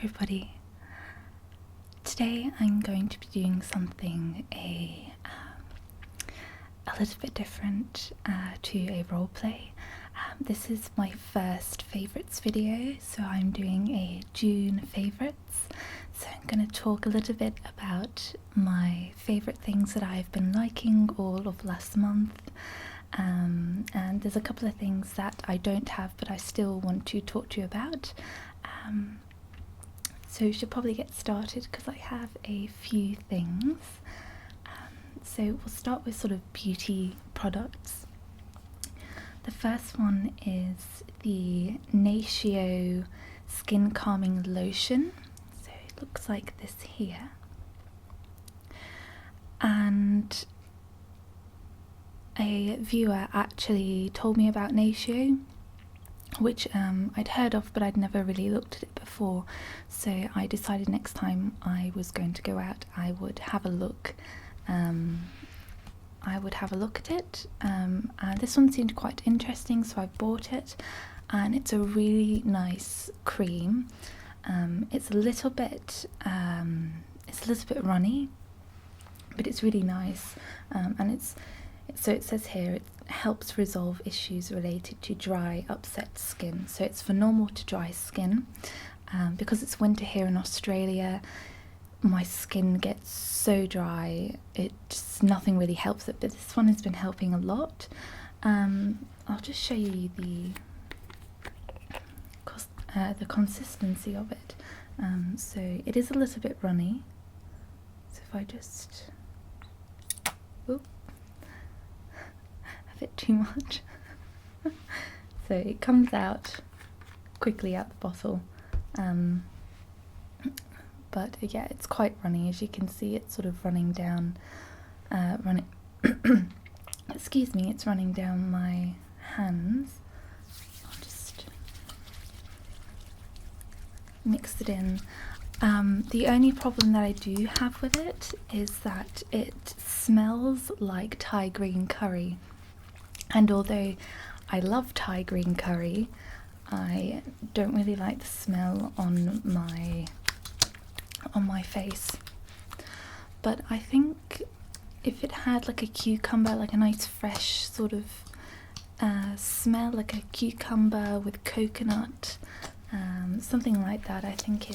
everybody. Today I'm going to be doing something a little bit different to a roleplay. This is my first favourites video, so I'm doing a June favourites. So I'm going to talk a little bit about my favourite things that I've been liking all of last month. And there's a couple of things that I don't have but I still want to talk to you about. So we should probably get started because I have a few things. So we'll start with sort of beauty products. The first one is the Natio Skin Calming Lotion. So it looks like this here. And a viewer actually told me about Natio, which I'd heard of but I'd never really looked at it before, so I decided next time I was going to go out I would have a look. At it, and this one seemed quite interesting, so I bought it, and it's a really nice cream. It's a little bit runny, but it's really nice, and so it says here it helps resolve issues related to dry, upset skin. So it's for normal to dry skin. Because it's winter here in Australia, my skin gets so dry, nothing really helps it, but this one has been helping a lot. I'll just show you the consistency of it. So it is a little bit runny, so if I just a bit too much. So it comes out quickly out the bottle, but yeah, it's quite runny. As you can see, it's sort of running down excuse me, it's running down my hands. I'll just mix it in. The only problem that I do have with it is that it smells like Thai green curry, and although I love Thai green curry, I don't really like the smell on my face. But I think if it had like a cucumber, like a nice fresh sort of smell, like a cucumber with coconut, something like that, I think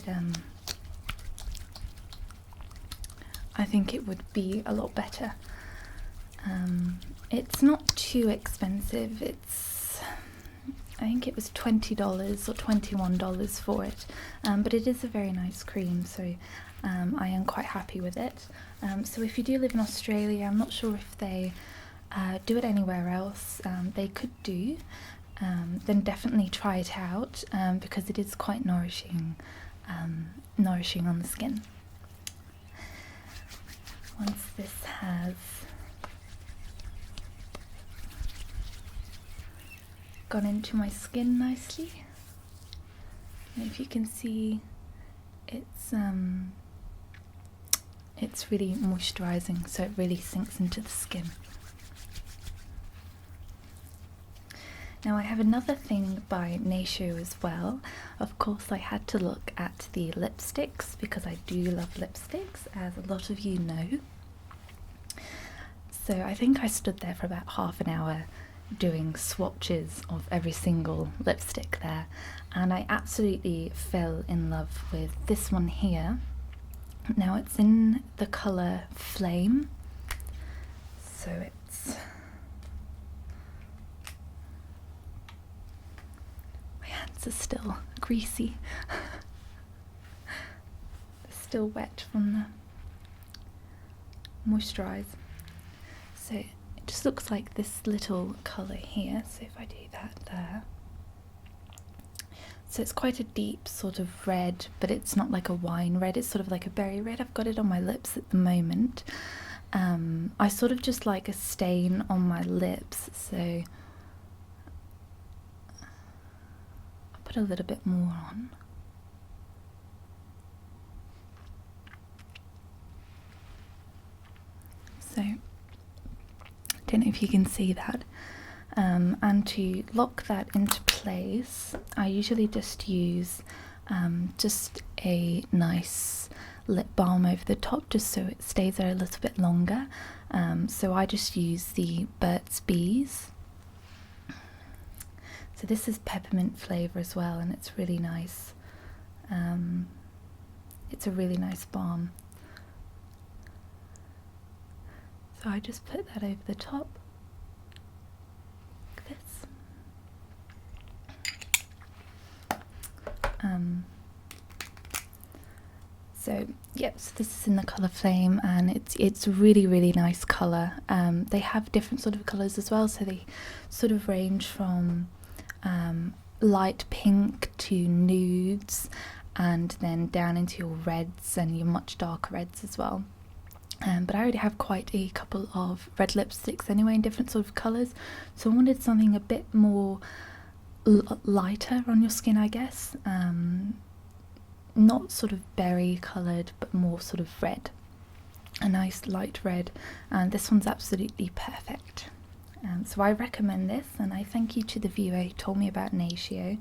it would be a lot better. It's not too expensive. I think it was $20 or $21 for it, but it is a very nice cream, so I am quite happy with it. So if you do live in Australia, I'm not sure if they do it anywhere else, they could do, then definitely try it out, because it is quite nourishing on the skin. Once this has gone into my skin nicely, and if you can see, it's really moisturizing, so it really sinks into the skin. Now I have another thing by Natio as well. Of course I had to look at the lipsticks because I do love lipsticks, as a lot of you know. So I think I stood there for about half an hour doing swatches of every single lipstick there, and I absolutely fell in love with this one here. Now it's in the colour Flame, so my hands are still greasy. They're still wet from the moisturize. So it just looks like this little colour here, so if I do that there. So it's quite a deep sort of red, but it's not like a wine red, it's sort of like a berry red. I've got it on my lips at the moment. I sort of just like a stain on my lips, so I'll put a little bit more on. So don't know if you can see that. And to lock that into place, I usually just use just a nice lip balm over the top, just so it stays there a little bit longer. So I just use the Burt's Bees. So this is peppermint flavour as well, and it's really nice. It's a really nice balm. So I just put that over the top, like this. So yep, so this is in the colour Flame, and it's really nice colour. They have different sort of colours as well, so they sort of range from light pink to nudes, and then down into your reds and your much darker reds as well. But I already have quite a couple of red lipsticks anyway in different sort of colours, so I wanted something a bit more lighter on your skin, I guess. Not sort of berry coloured, but more sort of red, a nice light red, and this one's absolutely perfect. So I recommend this, and I thank you to the viewer who told me about Natio,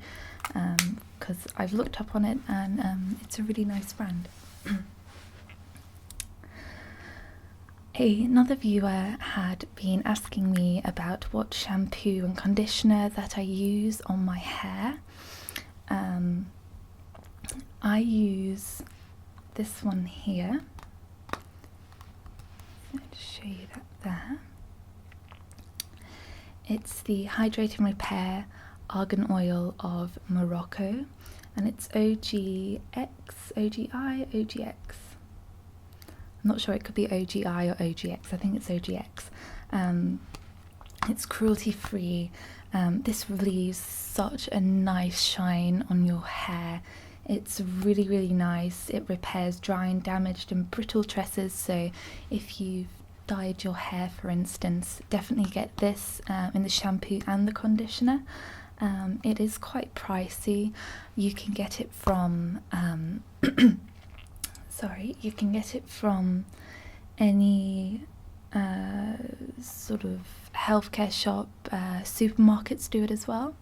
because I've looked up on it, and it's a really nice brand. Another viewer had been asking me about what shampoo and conditioner that I use on my hair. I use this one here. I'll just show you that there. It's the Hydrate and Repair Argan Oil of Morocco, and it's OGX, OGI, OGX. I'm not sure, it could be OGI or OGX. I think it's OGX. It's cruelty free. This leaves such a nice shine on your hair. It's really nice. It repairs dry and damaged and brittle tresses, so if you've dyed your hair, for instance, definitely get this in the shampoo and the conditioner. It is quite pricey. You can get it from you can get it from any sort of healthcare shop. Supermarkets do it as well.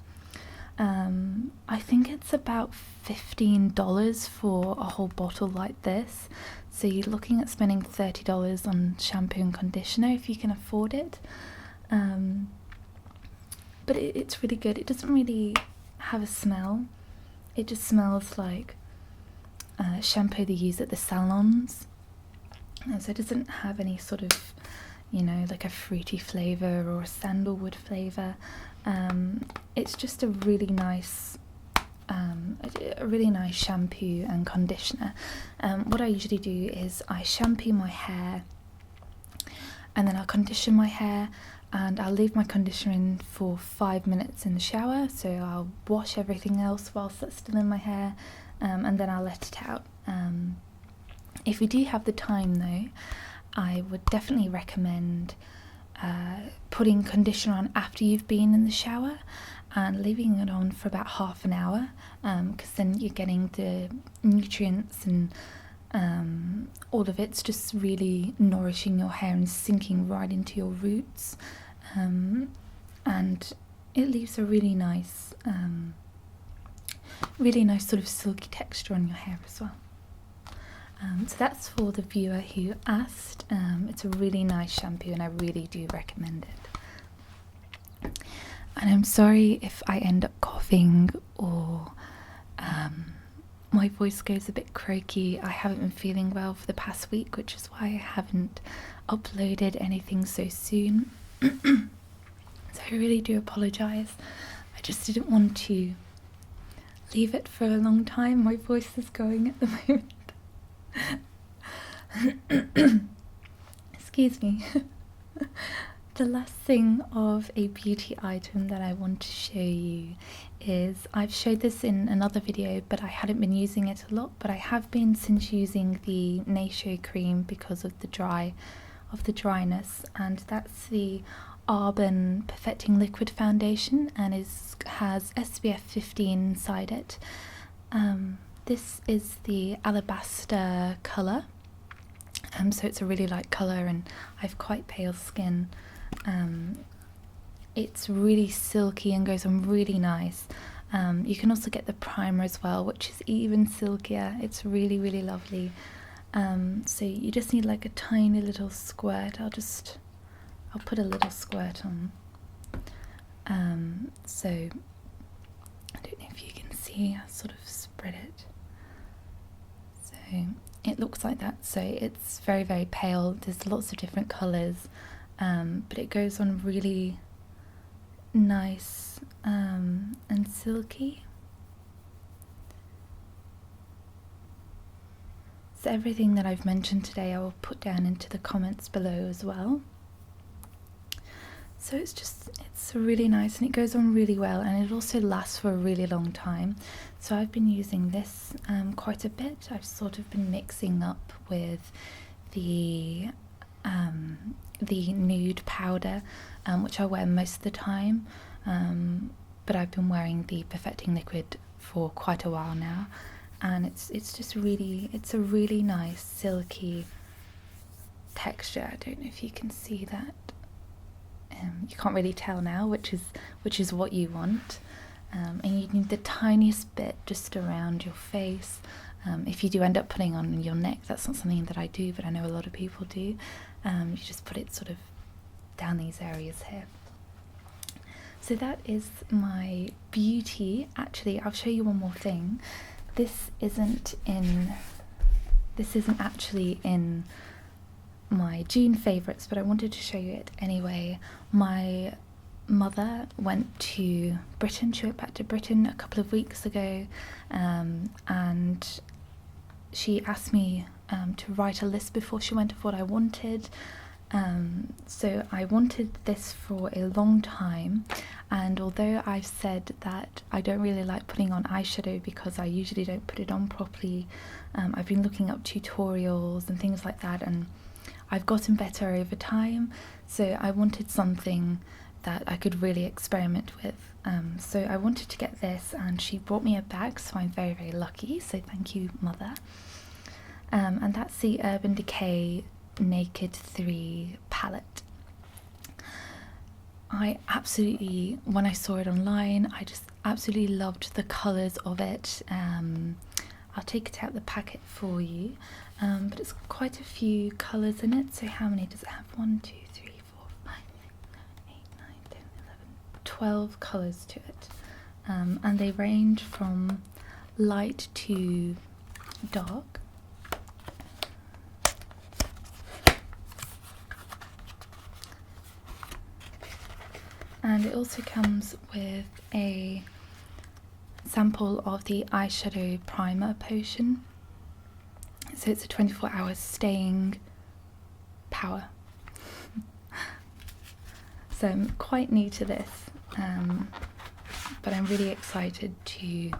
I think it's about $15 for a whole bottle like this, so you're looking at spending $30 on shampoo and conditioner if you can afford it. But it's really good. It doesn't really have a smell. It just smells like shampoo they use at the salons, and so it doesn't have any sort of, like a fruity flavour or a sandalwood flavour. It's just a really nice shampoo and conditioner. What I usually do is I shampoo my hair, and then I'll condition my hair, and I'll leave my conditioner in for 5 minutes in the shower, so I'll wash everything else whilst that's still in my hair, and then I'll let it out. If you do have the time though, I would definitely recommend putting conditioner on after you've been in the shower and leaving it on for about half an hour, because then you're getting the nutrients and all of it's just really nourishing your hair and sinking right into your roots, and it leaves a really nice sort of silky texture on your hair as well. So that's for the viewer who asked. It's a really nice shampoo, and I really do recommend it. And I'm sorry if I end up coughing or my voice goes a bit croaky. I haven't been feeling well for the past week, which is why I haven't uploaded anything so soon. So I really do apologise. I just didn't want to leave it for a long time. My voice is going at the moment. Excuse me. The last thing of a beauty item that I want to show you is, I've showed this in another video, but I hadn't been using it a lot, but I have been since using the Natio cream because of the dryness, and that's the Arbon Perfecting Liquid Foundation, and has SPF 15 inside it. This is the Alabaster colour, so it's a really light colour, and I have quite pale skin. It's really silky and goes on really nice. You can also get the primer as well, which is even silkier. It's really, really lovely. So you just need like a tiny little squirt. I'll put a little squirt on. So I don't know if you can see, I'll sort of spread it. So it looks like that. So it's very, very pale. There's lots of different colours, but it goes on really nice and silky. So everything that I've mentioned today I will put down into the comments below as well. So it's really nice, and it goes on really well, and it also lasts for a really long time. So I've been using this quite a bit. I've sort of been mixing up with the nude powder, which I wear most of the time, but I've been wearing the perfecting liquid for quite a while now, and it's a really nice silky texture. I don't know if you can see that. You can't really tell now which is what you want, and you need the tiniest bit just around your face. If you do end up putting on your neck, that's not something that I do, but I know a lot of people do. You just put it sort of down these areas here. So that is my beauty. Actually, I'll show you one more thing. This isn't actually in my June favourites, but I wanted to show you it anyway. My mother went to Britain. She went back to Britain a couple of weeks ago, and she asked me to write a list before she went of what I wanted. So I wanted this for a long time, and although I've said that I don't really like putting on eyeshadow because I usually don't put it on properly, I've been looking up tutorials and things like that, and I've gotten better over time. So I wanted something that I could really experiment with. So I wanted to get this, and she brought me a bag, so I'm very, very lucky. So thank you, Mother. And that's the Urban Decay Naked 3 palette. When I saw it online, I just absolutely loved the colours of it. I'll take it out the packet for you, but it's quite a few colours in it. So how many does it have? 1, 2, 3, 4, 5, 6, 7, 8, 9, 10, 11, 12 colours to it, and they range from light to dark. And it also comes with a sample of the eyeshadow primer potion. So it's a 24-hour staying power. So I'm quite new to this, but I'm really excited to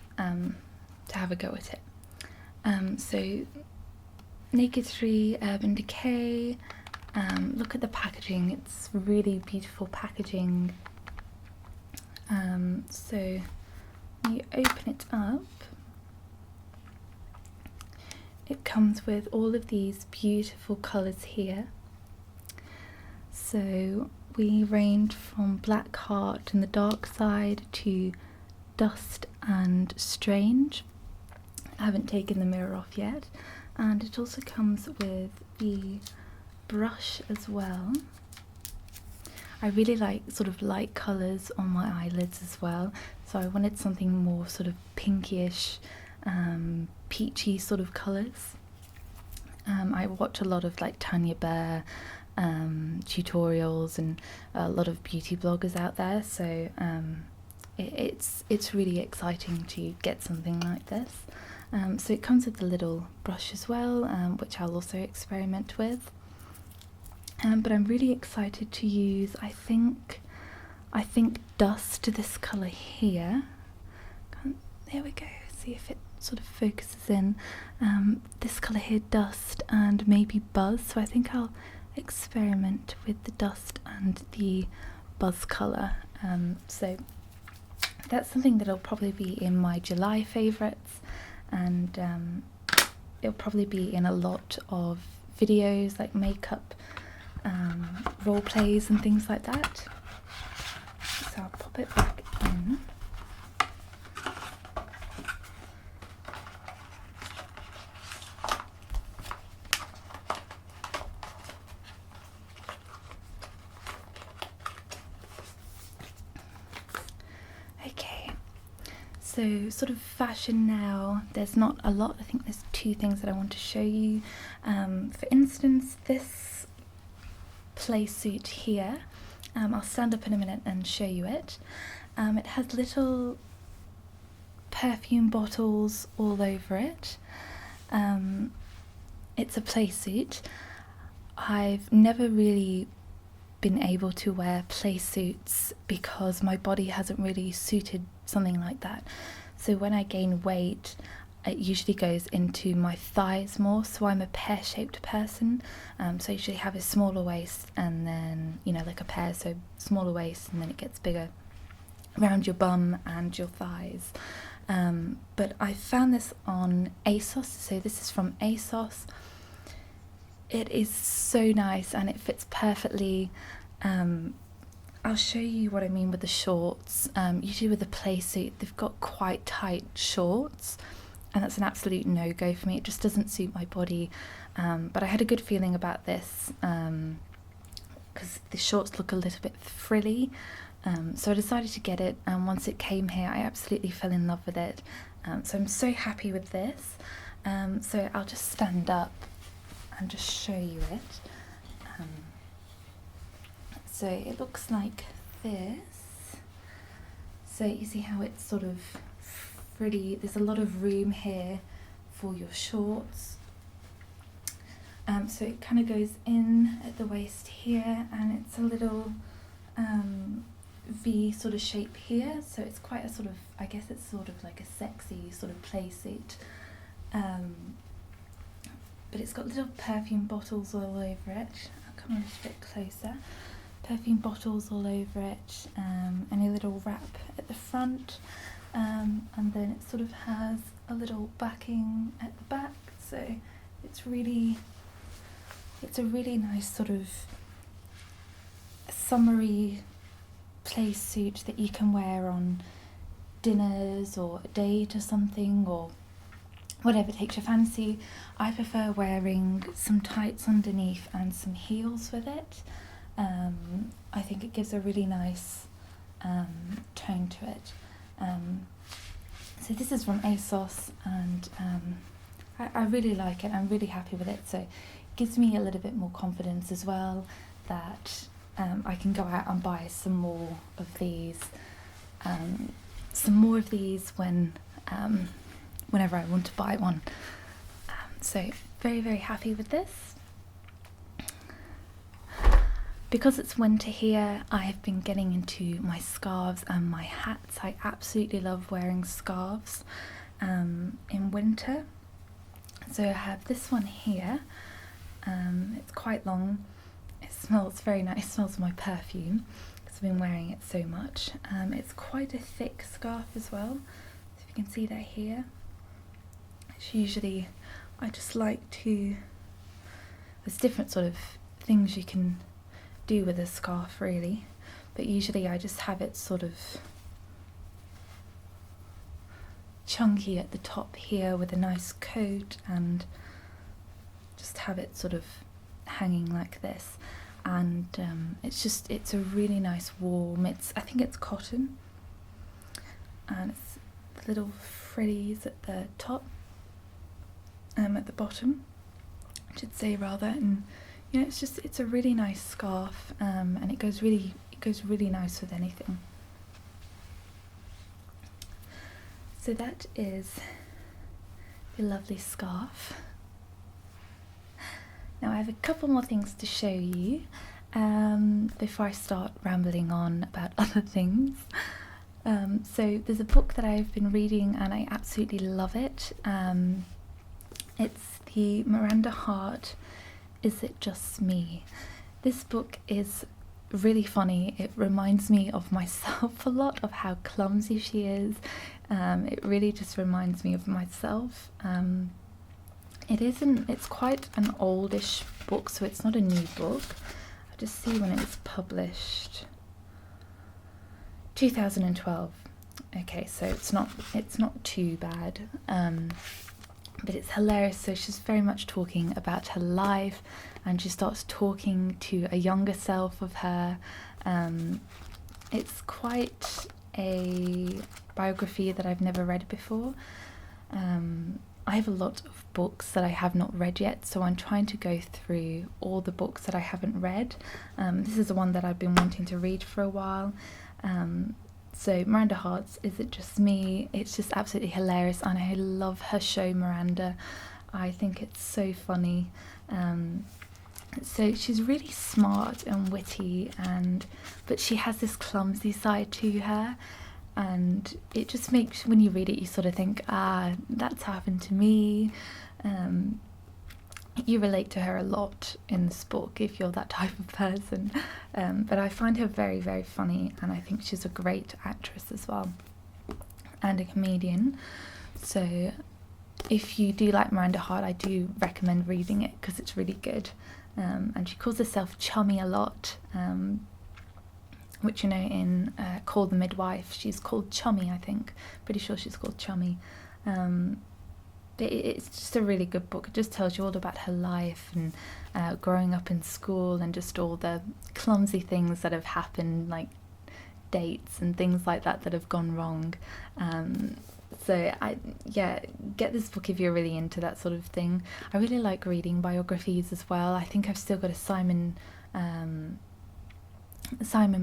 have a go at it. So Naked 3 Urban Decay. Look at the packaging, it's really beautiful packaging. So when you open it up, it comes with all of these beautiful colours here. So we range from Black Heart and the Dark Side to Dust and Strange. I haven't taken the mirror off yet. And it also comes with the brush as well. I really like sort of light colours on my eyelids as well, so I wanted something more sort of pinkish, peachy sort of colours. I watch a lot of like Tanya Bear tutorials and a lot of beauty bloggers out there, so it's really exciting to get something like this. So it comes with the little brush as well, which I'll also experiment with. But I'm really excited to use, I think Dust, this colour here. There we go, see if it sort of focuses in. This colour here, Dust, and maybe Buzz, so I think I'll experiment with the Dust and the Buzz colour. So that's something that'll probably be in my July favourites, and it'll probably be in a lot of videos like makeup role plays and things like that. So I'll pop it back in. So sort of fashion now, there's not a lot. I think there's two things that I want to show you. For instance, this Playsuit here, I'll stand up in a minute and show you it. It has little perfume bottles all over it. It's a Playsuit. I've never really been able to wear Playsuits because my body hasn't really suited something like that. So when I gain weight, it usually goes into my thighs more, so I'm a pear-shaped person, so I usually have a smaller waist and then, you know, like a pear, so smaller waist and then it gets bigger around your bum and your thighs. But I found this on ASOS, so this is from ASOS. It is so nice and it fits perfectly. I'll show you what I mean with the shorts. Usually with the Playsuit, they've got quite tight shorts, and that's an absolute no-go for me. It just doesn't suit my body. But I had a good feeling about this because the shorts look a little bit frilly. So I decided to get it, and once it came here, I absolutely fell in love with it. So I'm so happy with this. So I'll just stand up and just show you it. So it looks like this. So you see how it's sort of frilly. There's a lot of room here for your shorts. So it kind of goes in at the waist here, and it's a little V sort of shape here. So it's quite a sort of, I guess it's sort of like a sexy sort of Playsuit. But it's got little perfume bottles all over it. I'll come a little bit closer. Perfume bottles all over it, and a little wrap at the front, and then it sort of has a little backing at the back. So it's a really nice sort of summery Playsuit that you can wear on dinners or a date or something, or whatever takes your fancy. I prefer wearing some tights underneath and some heels with it. I think it gives a really nice tone to it. So this is from ASOS, and I really like it. I'm really happy with it. So it gives me a little bit more confidence as well that I can go out and buy some more of these when whenever I want to buy one. So very, very happy with this. Because it's winter here, I have been getting into my scarves and my hats. I absolutely love wearing scarves in winter. So I have this one here. It's quite long. It smells very nice. It smells of my perfume because I've been wearing it so much. It's quite a thick scarf as well. So if you can see that here. It's usually, I just like to, there's different sort of things you can do with a scarf really, but usually I just have it sort of chunky at the top here with a nice coat, and just have it sort of hanging like this, and it's a really nice warm, I think it's cotton, and it's little frillies at the top, at the bottom I should say rather, and you know, it's a really nice scarf, and it goes really nice with anything. So that is the lovely scarf. Now I have a couple more things to show you before I start rambling on about other things. So there's a book that I've been reading and I absolutely love it. It's the Miranda Hart, Is It Just Me? This book is really funny. It reminds me of myself a lot, of how clumsy she is. It really just reminds me of myself. It's quite an oldish book, so it's not a new book. I'll just see when it was published. 2012. Okay, so it's not too bad. But it's hilarious. So she's very much talking about her life, and she starts talking to a younger self of her. It's quite a biography that I've never read before. I have a lot of books that I have not read yet, so I'm trying to go through all the books that I haven't read. This is the one that I've been wanting to read for a while. So Miranda Hart's Is It Just Me? It's just absolutely hilarious, and I love her show Miranda. I think it's so funny. So she's really smart and witty, but she has this clumsy side to her, and it just makes, when you read it, you sort of think, that's happened to me. You relate to her a lot in this book if you're that type of person. But I find her very, very funny, and I think she's a great actress as well, and a comedian. So if you do like Miranda Hart, I do recommend reading it because it's really good. And she calls herself Chummy a lot, which, you know, in Call the Midwife, she's called Chummy, I think. Pretty sure she's called Chummy. It's just a really good book. It just tells you all about her life and growing up in school, and just all the clumsy things that have happened, like dates and things like that have gone wrong. So get this book if you're really into that sort of thing. I really like reading biographies as well. I think I've still got a Simon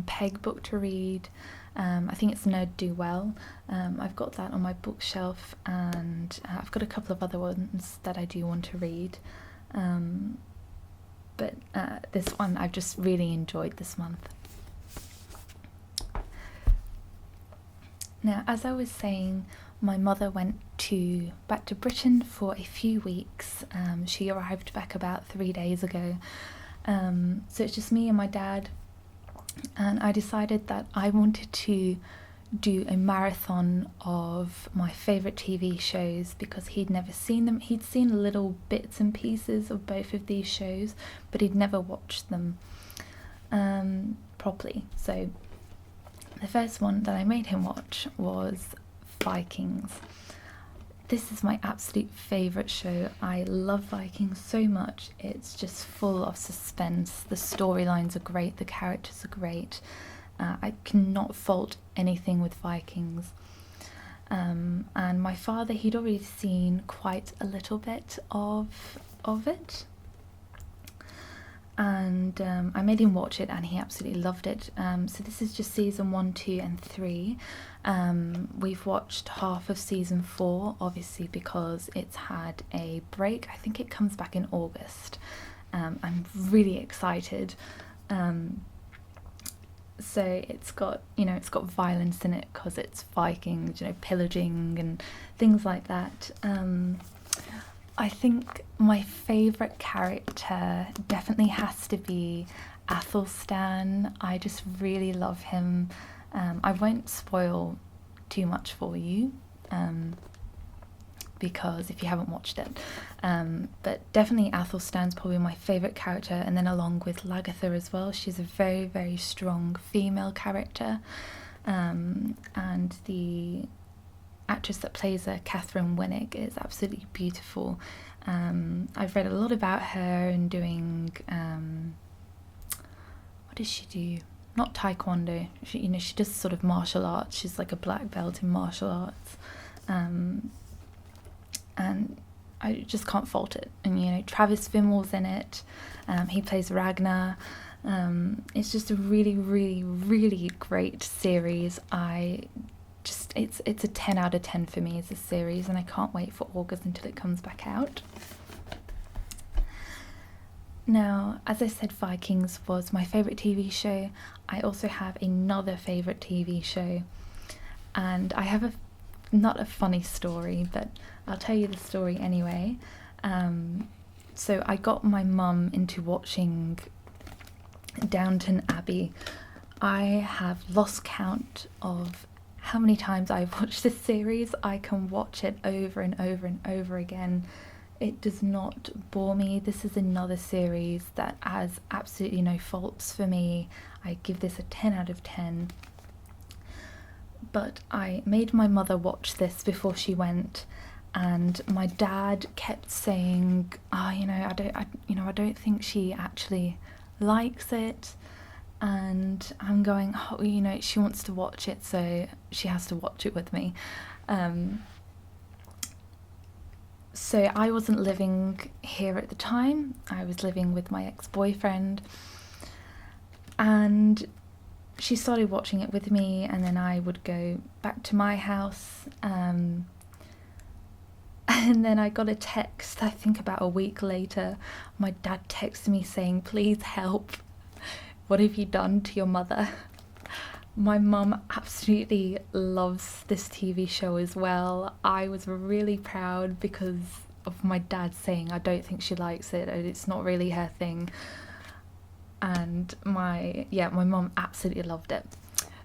Pegg book to read. I think it's Nerd Do Well. I've got that on my bookshelf, and I've got a couple of other ones that I do want to read. But this one I've just really enjoyed this month. Now, as I was saying, my mother went back to Britain for a few weeks. She arrived back about 3 days ago. So it's just me and my dad, and I decided that I wanted to do a marathon of my favourite TV shows because he'd never seen them. He'd seen little bits and pieces of both of these shows, but he'd never watched them properly. So the first one that I made him watch was Vikings. This is my absolute favourite show. I love Vikings so much. It's just full of suspense. The storylines are great, the characters are great. I cannot fault anything with Vikings. And my father, he'd already seen quite a little bit of it. And I made him watch it, and he absolutely loved it. So this is just season 1, 2 and 3. We've watched half of season 4, obviously, because it's had a break. I think it comes back in August. I'm really excited. So it's got violence in it because it's Vikings, pillaging and things like that. I think my favourite character definitely has to be Athelstan. I just really love him. I won't spoil too much for you, because if you haven't watched it, but definitely Athelstan's probably my favourite character, and then along with Lagertha as well. She's a very, very strong female character, and the actress that plays her, Catherine Winnick, is absolutely beautiful. I've read a lot about her and doing what does she do? Not taekwondo. She does sort of martial arts. She's like a black belt in martial arts, and I just can't fault it. And Travis Fimmell's in it. He plays Ragnar. It's just a really, really, really great series. It's a 10 out of 10 for me as a series, and I can't wait for August until it comes back out. Now, as I said, Vikings was my favourite TV show. I also have another favourite TV show, and I have not a funny story, but I'll tell you the story anyway. So I got my mum into watching Downton Abbey. I have lost count of how many times I've watched this series. I can watch it over and over and over again. It does not bore me. This is another series that has absolutely no faults for me. I give this a 10 out of 10. But I made my mother watch this before she went, and my dad kept saying, I don't think she actually likes it. and I'm going, oh, you know, she wants to watch it, so she has to watch it with me. So I wasn't living here at the time. I was living with my ex-boyfriend, and she started watching it with me, and then I would go back to my house, and then I got a text, I think about a week later. My dad texted me saying, please help, what have you done to your mother? My mum absolutely loves this TV show as well. I was really proud because of my dad saying I don't think she likes it, it's not really her thing. And my mum absolutely loved it.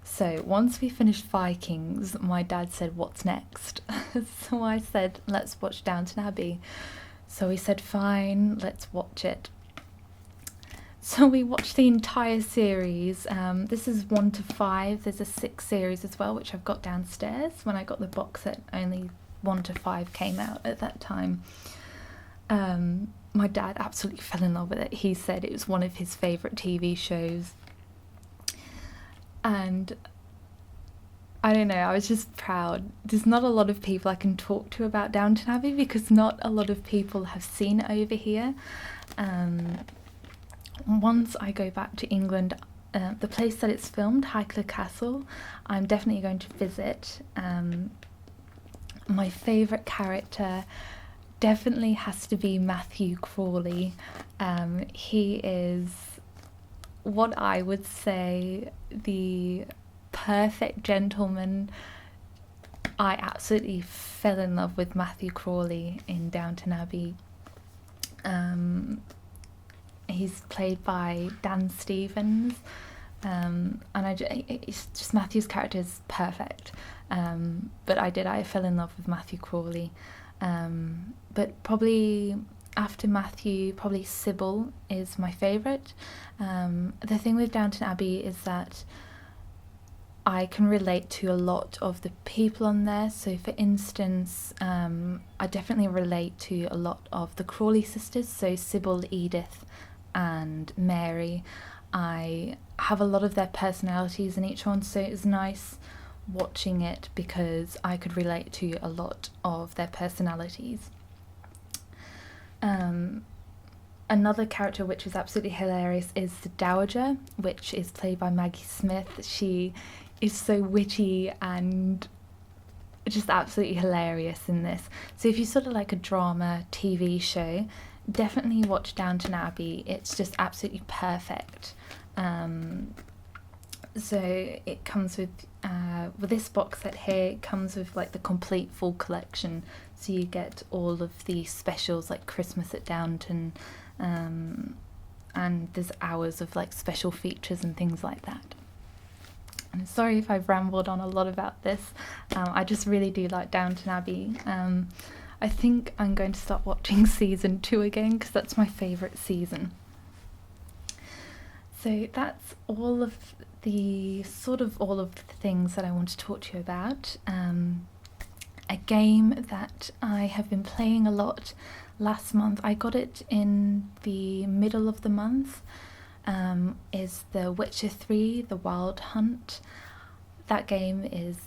So once we finished Vikings, my dad said, what's next? So I said, let's watch Downton Abbey. So he said, fine, let's watch it. So we watched the entire series. This is 1 to 5. There's a 6 series as well, which I've got downstairs. When I got the box set, only 1 to 5 came out at that time. My dad absolutely fell in love with it. He said it was one of his favourite TV shows. And I don't know, I was just proud. There's not a lot of people I can talk to about Downton Abbey because not a lot of people have seen it over here. Once I go back to England, the place that it's filmed, Highclere Castle, I'm definitely going to visit. My favourite character definitely has to be Matthew Crawley. He is what I would say the perfect gentleman. I absolutely fell in love with Matthew Crawley in Downton Abbey. He's played by Dan Stevens, and it's just Matthew's character is perfect. But I fell in love with Matthew Crawley. But probably after Matthew, probably Sybil is my favourite. The thing with Downton Abbey is that I can relate to a lot of the people on there. So for instance, I definitely relate to a lot of the Crawley sisters, so Sybil, Edith and Mary. I have a lot of their personalities in each one, so it's nice watching it because I could relate to a lot of their personalities. Another character which is absolutely hilarious is the Dowager, which is played by Maggie Smith. She is so witty and just absolutely hilarious in this. So if you sort of like a drama TV show, definitely watch Downton Abbey. It's just absolutely perfect. So it comes with this box set here, it comes with like the complete full collection. So you get all of the specials like Christmas at Downton, and there's hours of like special features and things like that. I'm sorry if I've rambled on a lot about this. I just really do like Downton Abbey. I think I'm going to start watching season 2 again because that's my favourite season. So that's all of the things that I want to talk to you about. A game that I have been playing a lot last month, I got it in the middle of the month, is The Witcher 3, The Wild Hunt. That game is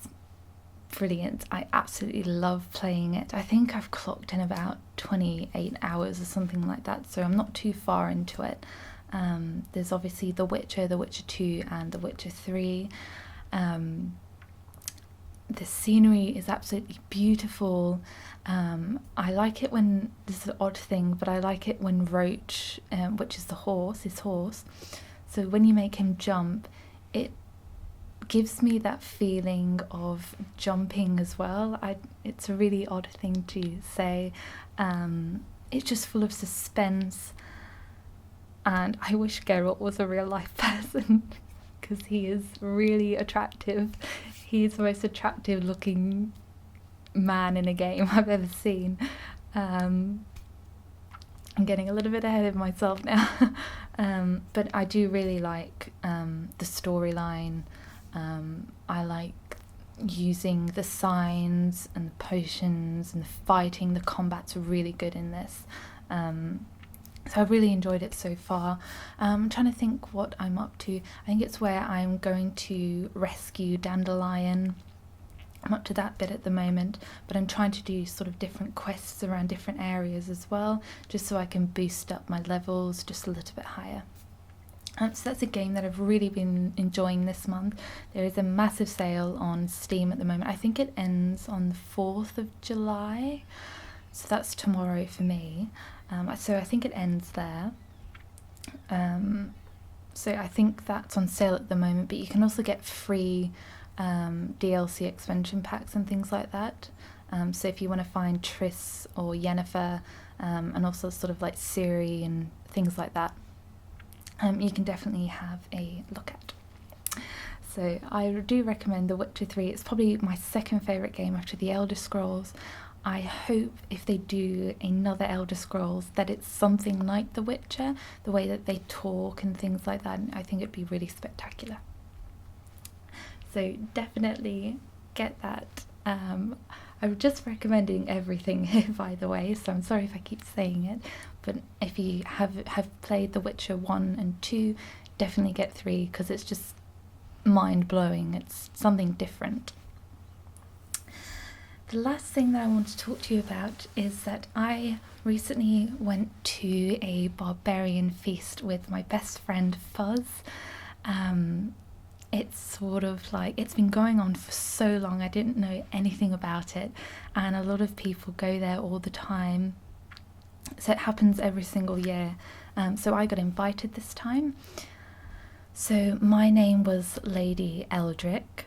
brilliant. I absolutely love playing it. I think I've clocked in about 28 hours or something like that, so I'm not too far into it. There's obviously The Witcher 2 and The Witcher 3. The scenery is absolutely beautiful. I like it when, this is an odd thing, but I like it when Roach, which is his horse, so when you make him jump, it gives me that feeling of jumping as well. It's a really odd thing to say. It's just full of suspense, and I wish Geralt was a real life person because he is really attractive. He's the most attractive looking man in a game I've ever seen. I'm getting a little bit ahead of myself now. But I do really like the storyline. I like using the signs and the potions and the fighting. The combat's really good in this. So I really enjoyed it so far. I'm trying to think what I'm up to. I think it's where I'm going to rescue Dandelion. I'm up to that bit at the moment, but I'm trying to do sort of different quests around different areas as well, just so I can boost up my levels just a little bit higher. So that's a game that I've really been enjoying this month. There is a massive sale on Steam at the moment. I think it ends on the 4th of July, so that's tomorrow for me. So I think it ends there. So I think that's on sale at the moment, but you can also get free DLC expansion packs and things like that. So if you want to find Triss or Yennefer, and also sort of like Ciri and things like that, you can definitely have a look at. So I do recommend The Witcher 3. It's probably my second favourite game after The Elder Scrolls. I hope if they do another Elder Scrolls that it's something like The Witcher, the way that they talk and things like that. I think it'd be really spectacular. So definitely get that. I'm just recommending everything here, by the way, so I'm sorry if I keep saying it, but if you have played The Witcher 1 and 2, definitely get 3, because it's just mind-blowing. It's something different. The last thing that I want to talk to you about is that I recently went to a Barbarian Feast with my best friend Fuzz. It's sort of like, it's been going on for so long, I didn't know anything about it, and a lot of people go there all the time. So it happens every single year. So I got invited this time. So my name was Lady Eldrick,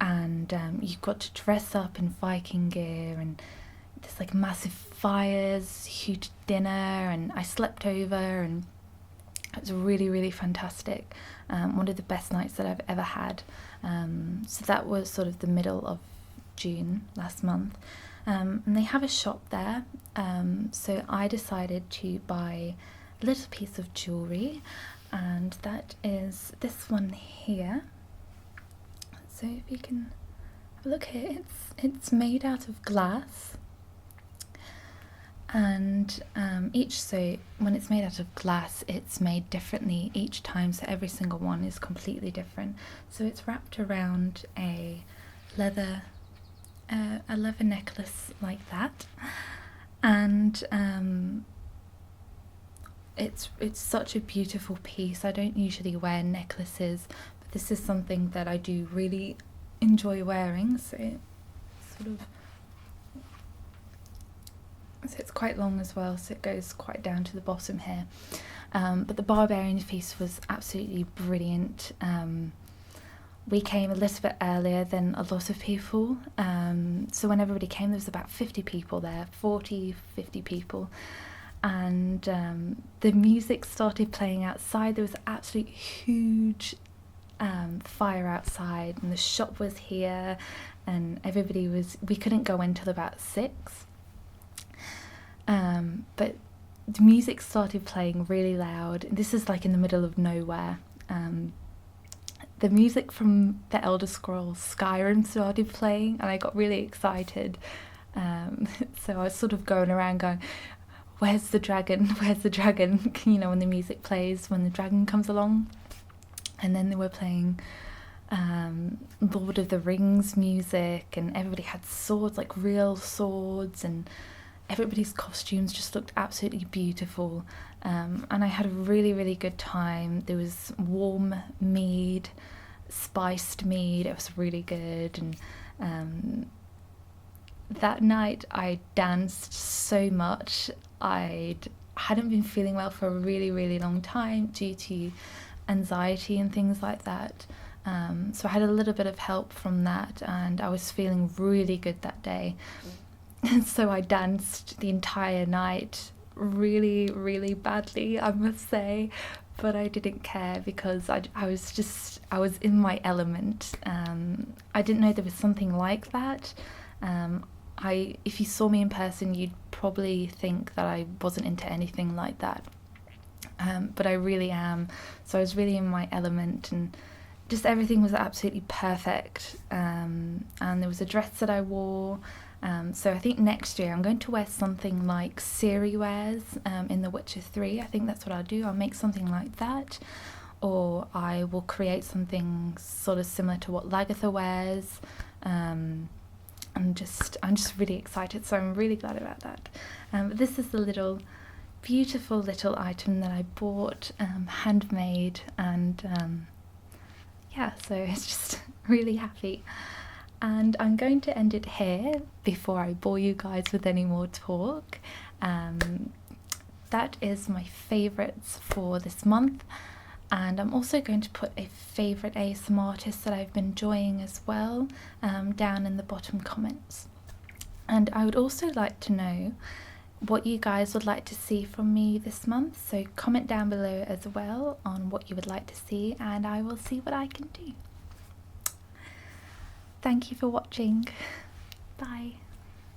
and you got to dress up in Viking gear, and there's like massive fires, huge dinner, and I slept over, and it was really, really fantastic. One of the best nights that I've ever had. So that was sort of the middle of June last month. And they have a shop there. So I decided to buy a little piece of jewellery, and that is this one here. So if you can have a look here, it's made out of glass. And so when it's made out of glass, it's made differently each time, so every single one is completely different. So it's wrapped around a leather necklace like that, and it's such a beautiful piece. I don't usually wear necklaces, but this is something that I do really enjoy wearing. So it's quite long as well, so it goes quite down to the bottom here. But the Barbarian Feast was absolutely brilliant. We came a little bit earlier than a lot of people. So when everybody came, there was about 50 people there, 40, 50 people. And the music started playing outside. There was an absolute huge fire outside, and the shop was here, and we couldn't go in till about 6. But the music started playing really loud. This is like in the middle of nowhere. The music from the Elder Scrolls Skyrim started playing, and I got really excited. So I was sort of going around going, where's the dragon? Where's the dragon? You know, when the music plays, when the dragon comes along. And then they were playing Lord of the Rings music, and everybody had swords, like real swords, and everybody's costumes just looked absolutely beautiful. And I had a really, really good time. There was warm mead, spiced mead. It was really good. And that night I danced so much. I hadn't been feeling well for a really, really long time due to anxiety and things like that. So I had a little bit of help from that, and I was feeling really good that day. And so I danced the entire night really, really badly, I must say, but I didn't care because I was in my element. I didn't know there was something like that. If you saw me in person, you'd probably think that I wasn't into anything like that. But I really am. So I was really in my element, and just everything was absolutely perfect. And there was a dress that I wore, So I think next year I'm going to wear something like Ciri wears in The Witcher 3. I think that's what I'll do. I'll make something like that, or I will create something sort of similar to what Lagatha wears. I'm just really excited, so I'm really glad about that. This is the little beautiful little item that I bought, handmade, and yeah, so it's just really happy. And I'm going to end it here before I bore you guys with any more talk. That is my favourites for this month, and I'm also going to put a favourite ASMR artist that I've been enjoying as well down in the bottom comments. And I would also like to know what you guys would like to see from me this month, so comment down below as well on what you would like to see, and I will see what I can do. Thank you for watching. Bye.